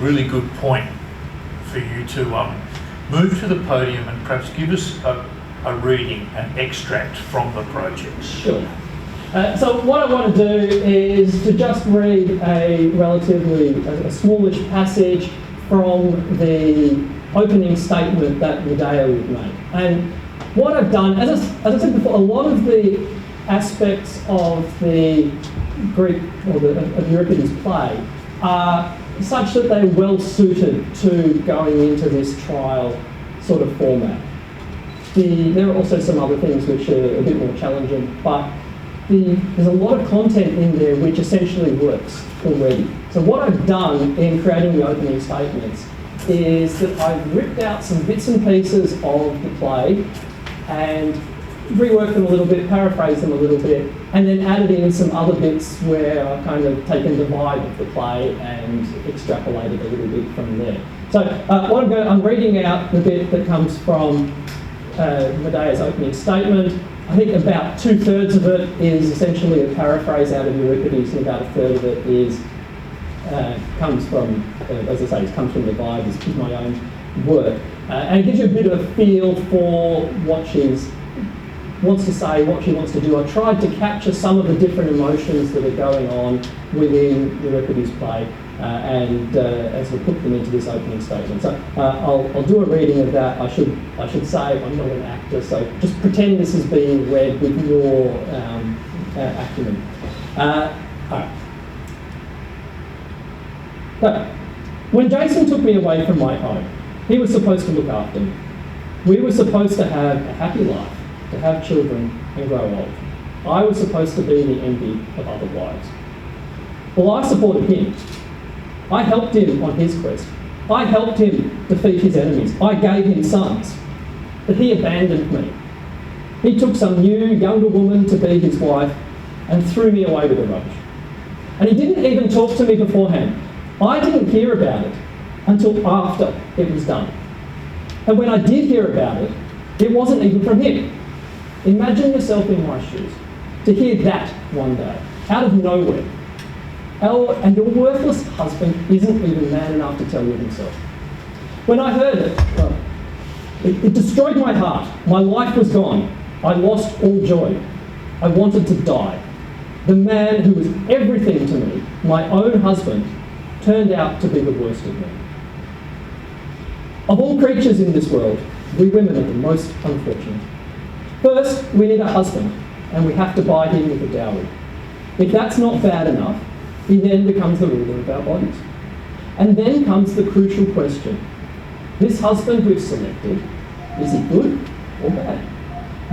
really good point for you to move to the podium and perhaps give us a reading, an extract from the project. Sure. So what I want to do is to just read a relatively a smallish passage from the opening statement that Medea would make. And what I've done, as I said before, a lot of the aspects of the Greek or of Euripides' play are such that they're well suited to going into this trial sort of format. There are also some other things which are a bit more challenging, but there's a lot of content in there which essentially works already. So what I've done in creating the opening statements is that I've ripped out some bits and pieces of the play and reworked them a little bit, paraphrased them a little bit, and then added in some other bits where I've kind of taken the vibe of the play and extrapolated a little bit from there. So I'm reading out the bit that comes from Medea's opening statement. I think about 2/3 of it is essentially a paraphrase out of Euripides, and about 1/3 of it comes from, as I say, it comes from the vibe, is my own work. And it gives you a bit of a feel for what she wants to say, what she wants to do. I tried to capture some of the different emotions that are going on within Euripides' play, and as we put them into this opening statement. So I'll do a reading of that. I should say I'm not an actor, so just pretend this is being read with your acumen. All right. So, when Jason took me away from my home, he was supposed to look after me. We were supposed to have a happy life, to have children and grow old. I was supposed to be the envy of other wives. Well, I supported him. I helped him on his quest. I helped him defeat his enemies. I gave him sons. But he abandoned me. He took some new, younger woman to be his wife and threw me away with the rubbish. And he didn't even talk to me beforehand. I didn't hear about it until after it was done. And when I did hear about it, it wasn't even from him. Imagine yourself in my shoes, to hear that one day, out of nowhere. Oh, and your worthless husband isn't even man enough to tell you himself. When I heard it, it destroyed my heart. My life was gone. I lost all joy. I wanted to die. The man who was everything to me, my own husband, turned out to be the worst of me. Of all creatures in this world, we women are the most unfortunate. First, we need a husband, and we have to buy him with a dowry. If that's not bad enough, he then becomes the ruler of our bodies. And then comes the crucial question. This husband we've selected, is he good or bad?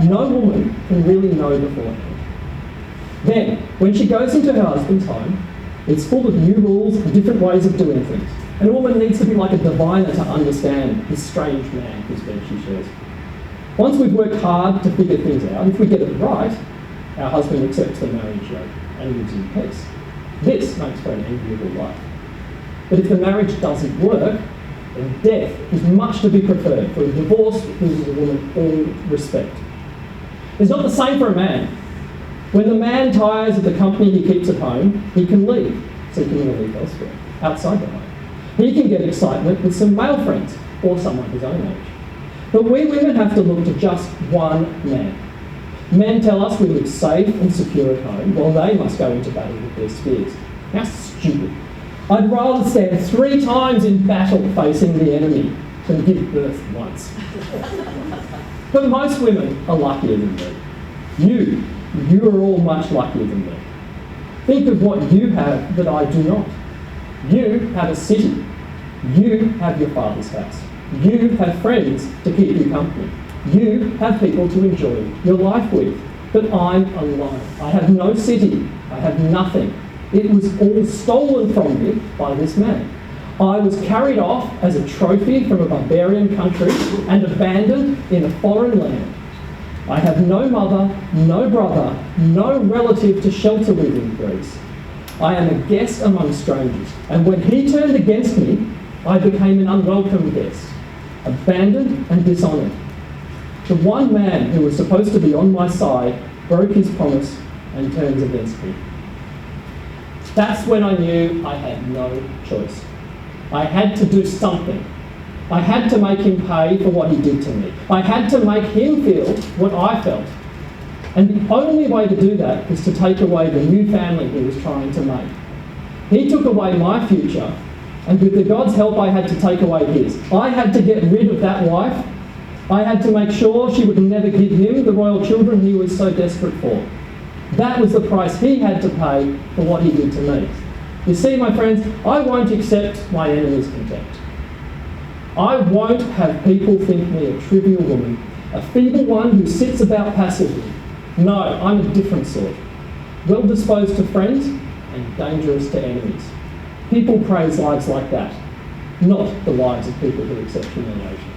No woman can really know beforehand. Then, when she goes into her husband's home, it's full of new rules and different ways of doing things. And a woman needs to be like a diviner to understand this strange man whose bed she shares. Once we've worked hard to figure things out, if we get it right, our husband accepts the marriage yoke and lives in peace. This makes for an enviable life. But if the marriage doesn't work, then death is much to be preferred, for a divorce loses a woman all respect. It's not the same for a man. When the man tires of the company he keeps at home, he can leave, seeking relief elsewhere, outside the home. He can get excitement with some male friends, or someone his own age. But we women have to look to just one man. Men tell us we live safe and secure at home, while they must go into battle with their spears. How stupid. I'd rather stand 3 times in battle facing the enemy than give birth once. But most women are luckier than me. You are all much luckier than me. Think of what you have that I do not. You have a city. You have your father's house. You have friends to keep you company. You have people to enjoy your life with. But I'm alone. I have no city. I have nothing. It was all stolen from me by this man. I was carried off as a trophy from a barbarian country and abandoned in a foreign land. I have no mother, no brother, no relative to shelter with in Greece. I am a guest among strangers, and when he turned against me, I became an unwelcome guest, abandoned and dishonoured. The one man who was supposed to be on my side broke his promise and turns against me. That's when I knew I had no choice. I had to do something. I had to make him pay for what he did to me. I had to make him feel what I felt. And the only way to do that is to take away the new family he was trying to make. He took away my future, and with the God's help, I had to take away his. I had to get rid of that wife. I had to make sure she would never give him the royal children he was so desperate for. That was the price he had to pay for what he did to me. You see, my friends, I won't accept my enemy's contempt. I won't have people think me a trivial woman, a feeble one who sits about passively. No, I'm a different sort. Well disposed to friends and dangerous to enemies. People praise lives like that, not the lives of people who accept humiliation.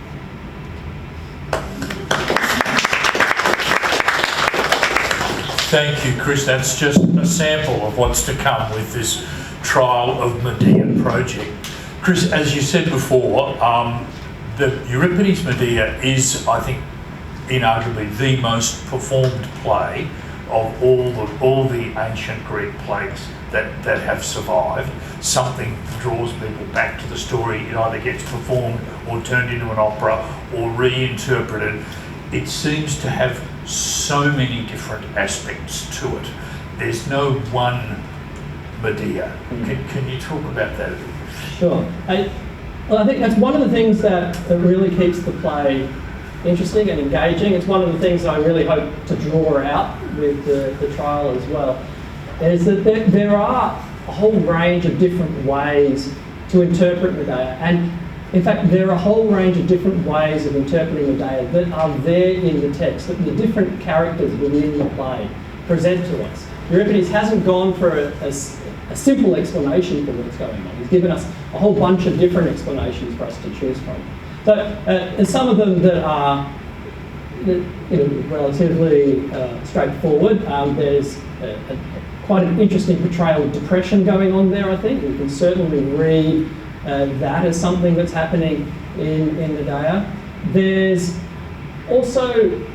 Thank you, Chris. That's just a sample of what's to come with this Trial of Medea project. Chris, as you said before, the Euripides Medea is, I think, inarguably the most performed play of all the ancient Greek plays that have survived. Something draws people back to the story. It either gets performed or turned into an opera or reinterpreted. It seems to have so many different aspects to it. There's no one Medea. Can you talk about that a bit? Sure. I think that's one of the things that really keeps the play interesting and engaging. It's one of the things I really hope to draw out with the trial as well, is that there are a whole range of different ways to interpret Medea. And in fact, there are a whole range of different ways of interpreting Medea that are there in the text, that the different characters within the play present to us. Euripides hasn't gone for a simple explanation for what's going on. He's given us a whole bunch of different explanations for us to choose from. So, and some of them that are relatively straightforward. There's quite an interesting portrayal of depression going on there, I think. We can certainly read that as something that's happening in Medea. There's also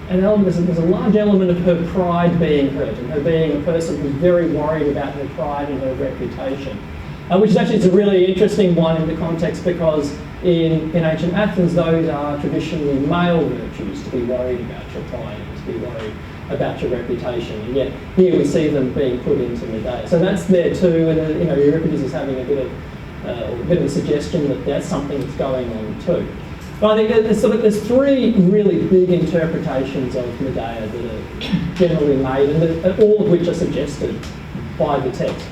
an element, there's a large element of her pride being hurt, and her being a person who's very worried about her pride and her reputation. Which is actually, it's a really interesting one in the context, because in ancient Athens, those are traditionally male virtues, to be worried about your pride and to be worried about your reputation. And yet here we see them being put into Medea. So that's there too, and Euripides is having a bit of a suggestion that that's something that's going on too. But I think there's three really big interpretations of Medea that are generally made, and all of which are suggested by the text.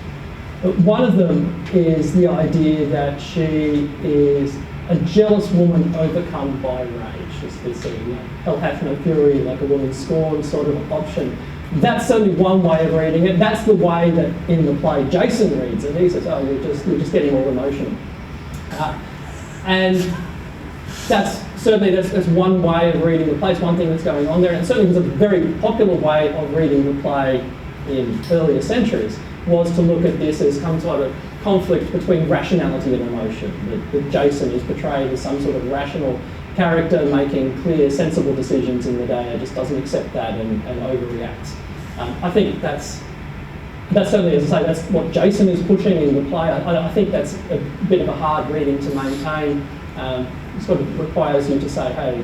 One of them is the idea that she is a jealous woman overcome by rage. This hell hath no fury, like a woman scorned sort of option. That's certainly one way of reading it. That's the way that in the play Jason reads it. He says, "Oh, you're just getting all emotional," and that's one way of reading the play. It's one thing that's going on there, and it certainly was a very popular way of reading the play in earlier centuries, was to look at this as some sort of conflict between rationality and emotion. That Jason is portrayed as some sort of rational character making clear, sensible decisions, and Medea just doesn't accept that and overreacts. I think that's certainly, as I say, that's what Jason is pushing in the play. I think that's a bit of a hard reading to maintain. It sort of requires you to say, hey,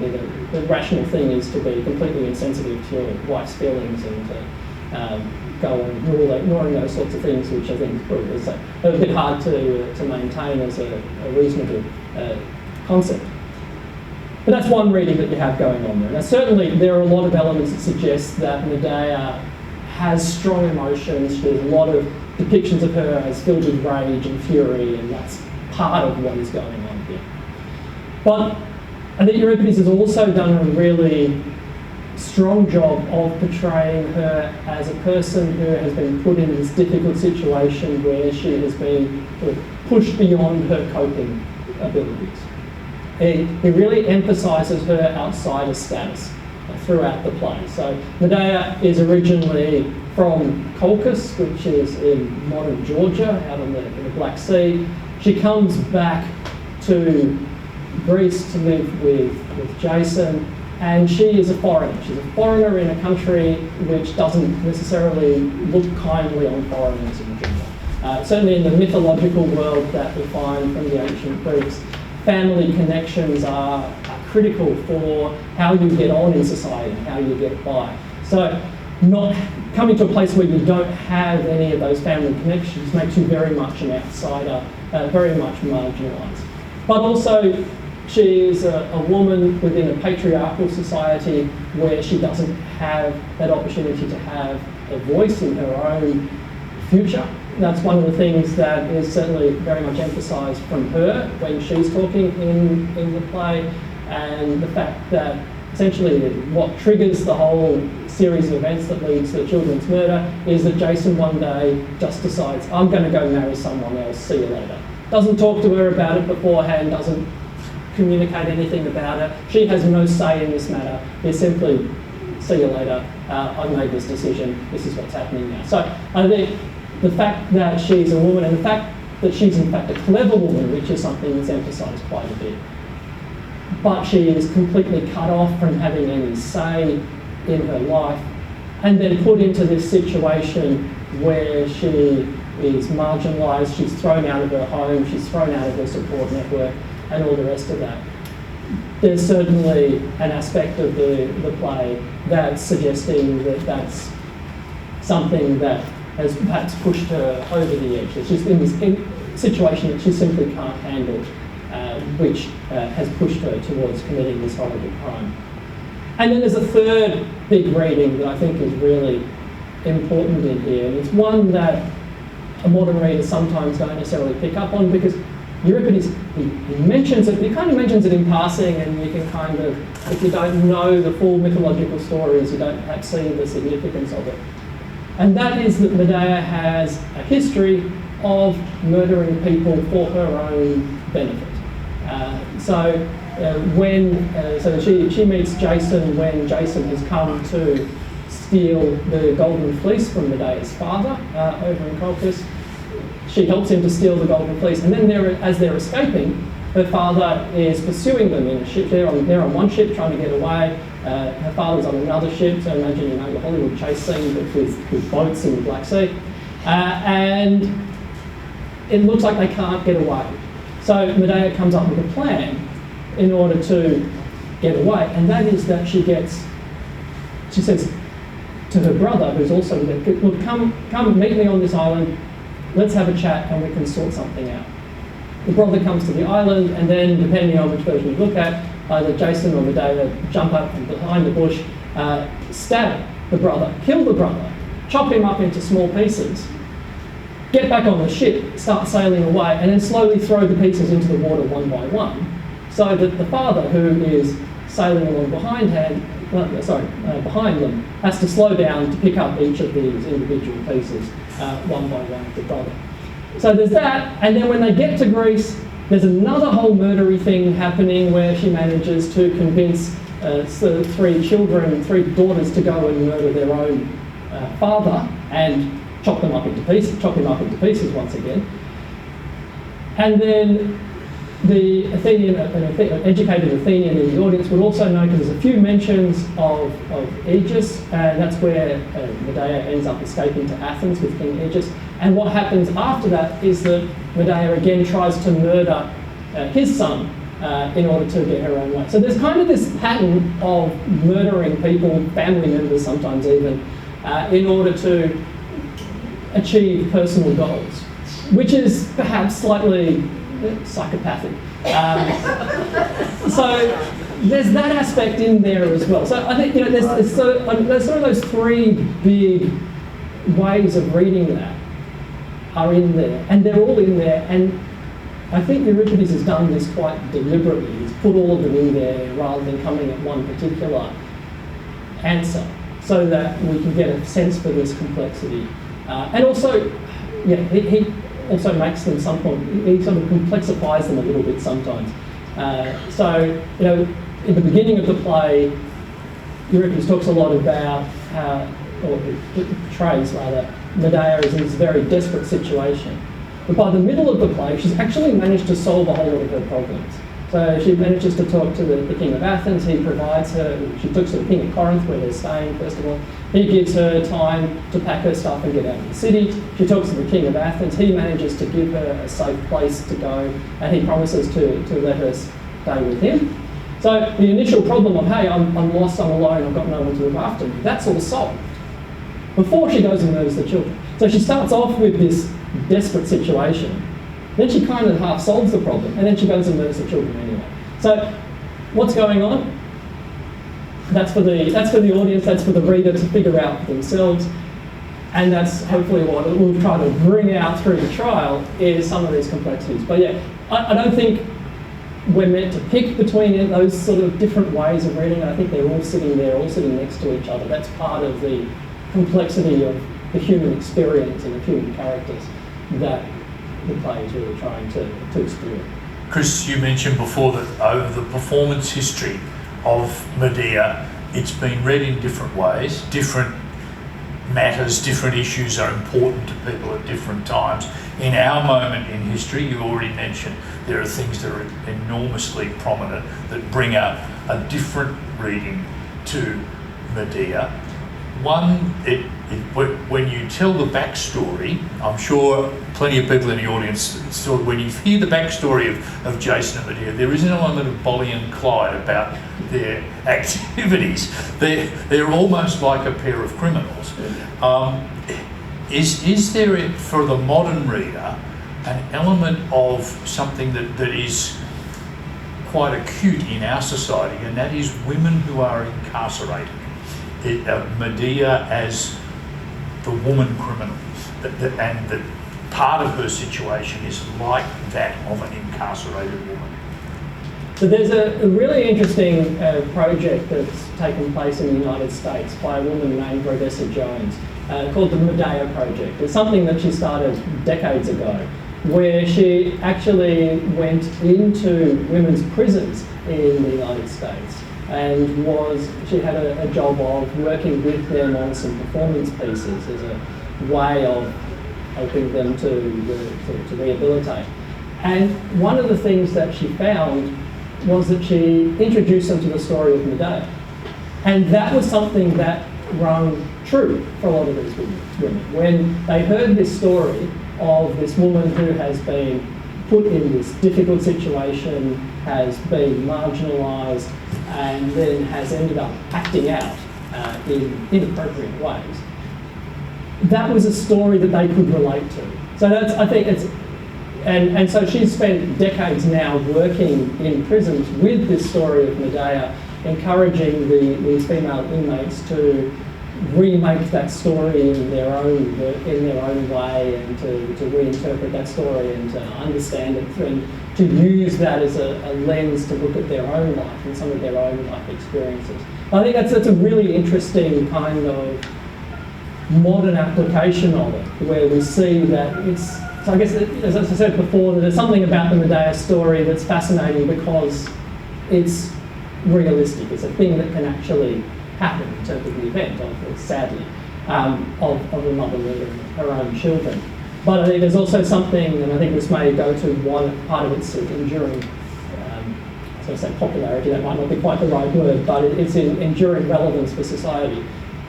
the rational thing is to be completely insensitive to your wife's feelings and to go and rule ignoring those sorts of things, which I think is a bit hard to maintain as a reasonable concept. But that's one reading that you have going on there. Now certainly there are a lot of elements that suggest that Medea has strong emotions. There's a lot of depictions of her as filled with rage and fury, and that's part of what is going on here. But I think Euripides has also done a really strong job of portraying her as a person who has been put in this difficult situation where she has been pushed beyond her coping abilities. He really emphasises her outsider status throughout the play. So Medea is originally from Colchis, which is in modern Georgia, out in the Black Sea. She comes back to Greece to live with Jason, and she is a foreigner. She's a foreigner in a country which doesn't necessarily look kindly on foreigners in general. Certainly in the mythological world that we find from the ancient Greeks, family connections are critical for how you get on in society, how you get by. So not coming to a place where you don't have any of those family connections makes you very much an outsider, very much marginalised. But also, she is a woman within a patriarchal society where she doesn't have that opportunity to have a voice in her own future. That's one of the things that is certainly very much emphasised from her when she's talking in the play, and the fact that essentially what triggers the whole series of events that leads to the children's murder is that Jason one day just decides, I'm going to go marry someone else, see you later. Doesn't talk to her about it beforehand, doesn't communicate anything about it. She has no say in this matter. It's simply, see you later, I've made this decision, this is what's happening now. So I think the fact that she's a woman, and the fact that she's in fact a clever woman, which is something that's emphasised quite a bit, but she is completely cut off from having any say in her life, and then put into this situation where she is marginalised, she's thrown out of her home, she's thrown out of her support network, and all the rest of that. There's certainly an aspect of the play that's suggesting that that's something that has perhaps pushed her over the edge. That she's in this situation that she simply can't handle, which has pushed her towards committing this horrible crime. And then there's a third big reading that I think is really important in here, and it's one that a modern reader sometimes don't necessarily pick up on, because Euripides, he mentions it, he kind of mentions it in passing, and you can kind of, if you don't know the full mythological stories, you don't perhaps see the significance of it. And that is that Medea has a history of murdering people for her own benefit. So she meets Jason when Jason has come to steal the golden fleece from Medea's father over in Colchis. She helps him to steal the golden fleece, and then as they're escaping, her father is pursuing them in a ship. They're on one ship trying to get away. Her father's on another ship, so imagine, the Hollywood chase scene with boats in the Black Sea. And it looks like they can't get away. So Medea comes up with a plan in order to get away, and that is that she says to her brother, who's also with her, look, come meet me on this island, let's have a chat and we can sort something out. The brother comes to the island, and then, depending on which version you look at, either Jason or Medea jump up from behind the bush, stab the brother, kill the brother, chop him up into small pieces, get back on the ship, start sailing away, and then slowly throw the pieces into the water one by one, so that the father, who is sailing along behind them, has to slow down to pick up each of these individual pieces one by one of the brother. So there's that, and then when they get to Greece, there's another whole murdery thing happening where she manages to convince three daughters to go and murder their own father and chop him up into pieces once again. And then the Athenian, an educated Athenian in the audience would also know, because there's a few mentions of Aegis, and that's where Medea ends up escaping to Athens with King Aegis. And what happens after that is that Medea again tries to murder his son in order to get her own way. So there's kind of this pattern of murdering people, family members sometimes even, in order to achieve personal goals, which is perhaps slightly psychopathic. So there's that aspect in there as well. So I think there's sort of those three big ways of reading that are in there, and they're all in there. And I think Euripides has done this quite deliberately. He's put all of them in there rather than coming at one particular answer, so that we can get a sense for this complexity. And also, he also makes them he sort of complexifies them a little bit sometimes. In the beginning of the play, Euripides talks a lot about or portrays rather, Medea is in this very desperate situation. But by the middle of the play, she's actually managed to solve a whole lot of her problems. So she manages to talk to the king of Athens. He provides her, she talks to the king of Corinth where they're staying, first of all. He gives her time to pack her stuff and get out of the city. She talks to the king of Athens. He manages to give her a safe place to go, and he promises to let her stay with him. So the initial problem of, hey, I'm lost, I'm alone, I've got no one to look after me, that's all solved before she goes and murders the children. So she starts off with this desperate situation. Then she kind of half solves the problem, and then she goes and murders the children anyway. So what's going on? That's for the audience, that's for the reader to figure out for themselves. And that's hopefully what we'll try to bring out through the trial is some of these complexities. But yeah, I don't think we're meant to pick between those sort of different ways of reading. I think they're all sitting there, all sitting next to each other. That's part of the complexity of the human experience and the human characters that the play is really trying to explore. Chris, you mentioned before that over the performance history of Medea, it's been read in different ways. Different matters, different issues are important to people at different times. In our moment in history, you already mentioned there are things that are enormously prominent that bring out a different reading to Medea. One, when you tell the backstory, I'm sure plenty of people in the audience, when you hear the backstory of Jason and Medea, there is an element of Bonnie and Clyde about their activities. They're almost like a pair of criminals. Is there, for the modern reader, an element of something that is quite acute in our society, and that is women who are incarcerated? Medea as the woman criminal, and that part of her situation is like that of an incarcerated woman. So there's a really interesting project that's taken place in the United States by a woman named Rhodessa Jones called the Medea Project. It's something that she started decades ago, where she actually went into women's prisons in the United States and she had a job of working with them on some performance pieces as a way of helping them to rehabilitate. And one of the things that she found was that she introduced them to the story of Medea. And that was something that rang true for a lot of these women. When they heard this story of this woman who has been put in this difficult situation, has been marginalised, and then has ended up acting out in inappropriate ways, that was a story that they could relate to. So I think it's, and so she's spent decades now working in prisons with this story of Medea, encouraging these female inmates to remake that story in their own way, and to reinterpret that story and to understand it, and to use that as a lens to look at their own life and some of their own life experiences. I think that's a really interesting kind of modern application of it, where we see that it's, so I guess, as I said before, that there's something about the Medea story that's fascinating because it's realistic. It's a thing that can actually happen in terms of the event, sadly, of a mother murdering her own children. But I think there's also something, and I think this may go to one part of its enduring, I was going to say popularity, that might not be quite the right word, but it's in enduring relevance for society,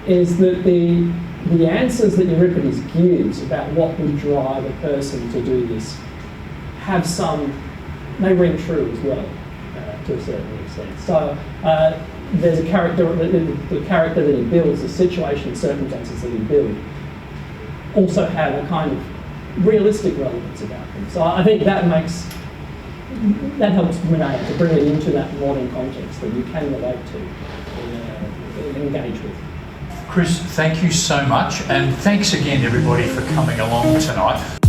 is that the answers that Euripides gives about what would drive a person to do this have they ring true as well, to a certain extent. So there's a character, the character that he builds, the situation and circumstances that he builds, also have a kind of realistic relevance about them. So I think that helps Medea to bring it into that modern context that you can relate to and engage with. Chris, thank you so much, and thanks again everybody for coming along tonight.